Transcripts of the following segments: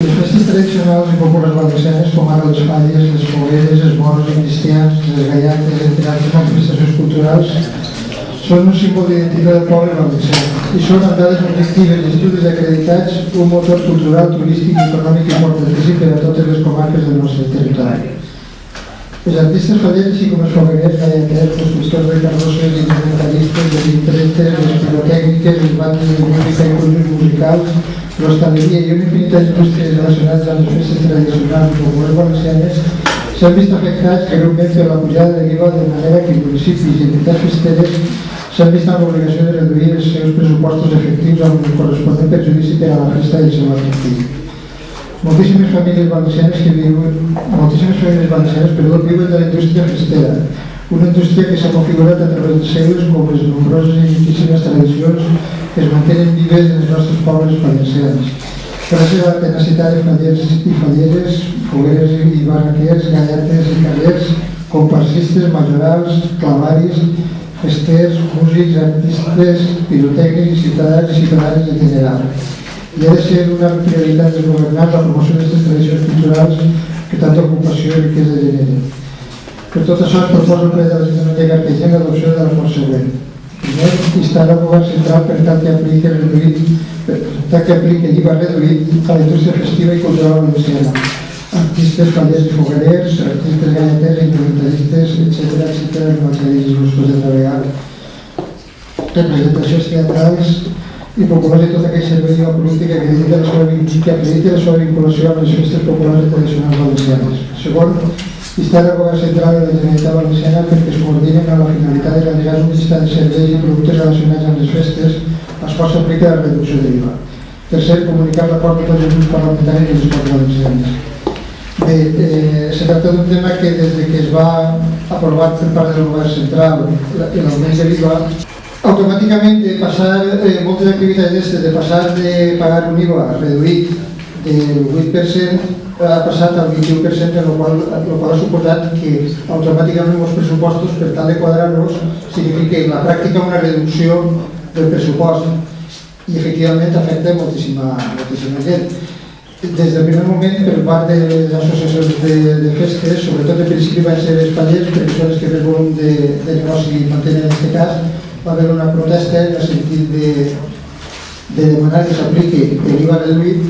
Les festes tradicionals i populars valencianes, com ara les falles, les fogueres, els moros cristians, les gallates, entre altres manifestacions culturals, són un símbol d'identitat del poble valencià i són, amb dades objectives i estudis acreditats, un motor cultural, turístic i econòmic importantíssim per a totes les comarques del nostre territori. Els artistes falleres, així com els foguerers, gallaters, els pastors de carrosses, els instrumentalistes, les impremtes, les pirotècniques, les bandes de música i conjunts musicals, l'hostaleria i una infinitat d'indústries relacionades amb les festes tradicionals i populars valencianes s'han vist afectats greument per la pujada de l'IVA, de manera que municipis i entitats festeres s'han vist amb l'obligació de reduir els seus pressupostos efectius amb el corresponent perjudici per a la festa i el seu atractiu. Moltíssimes famílies valencianes viuen de la indústria festera, una indústria que s'ha configurat a través dels segles com les nombroses i antiquíssimes tradicions que es mantenen vives en els nostres pobles valencians. Gràcies a la tenacitat de fallers i falleres, fogueres i barraquers, gallates i carrers, comparsistes, majorals, clavaris, festers, músics, artistes, pirotècnics, ciutadans i ciutadanes en general. I ha de ser una prioritat dels governants la promoció d'aquestes tradicions culturals que tanta ocupació i riquesa generen. Per tot això es proposa el ple de l'Ajuntament de Cartagena l'adopció de la forma següent. Primer, instar el govern central per tal que apliqui l'IVA reduït a la indústria festiva i cultural valenciana. Artistes, fallers i foguerers, artistes gallaters, instrumentalistes, etc. els materials justos de treballar. Representacions teatrals i populars de tot aquell servei o polític que acrediti la seva vinculació amb les festes populars i tradicionals valencianes. Segon, instar el govern central de la Generalitat Valenciana perquè es coordinen amb la finalitat de realitzar un llistat de serveis i productes relacionats amb les festes als quals s'aplica la reducció de l'IVA. Tercer, comunicar l'acord de tots els grups parlamentaris i les Corts Valencianes. Bé, se tracta d'un tema que des que es va aprovar per part del govern central l'augment de l'IVA, automàticament de passar moltes activitats d'aquestes, de passar de pagar un IVA reduït del 8%, ha passat al 21%, el qual ha suposat que automàticament els pressupostos, per tal de quadrar-los, significa en la pràctica una reducció del pressupost i efectivament afecta moltíssima gent. Des del primer moment, per part de les associacions de festes, sobretot en principi van ser els fallers, perquè són els que més volum de negoci mantenen en aquest cas, va haver una protesta en el sentit de demanar que s'apliqui l'IVA reduït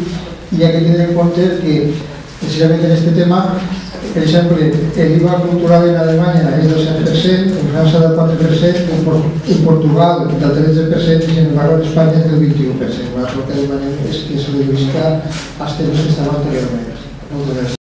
i hi ha que tenir en compte que precisament en aquest tema, per exemple, l'IVA cultural en Alemanya és del 7%, en França del 4%, en Portugal del 13% i en Espanya del 21%. El que demanem és que es reduïsca als temes que estaven anteriorment. Moltes gràcies.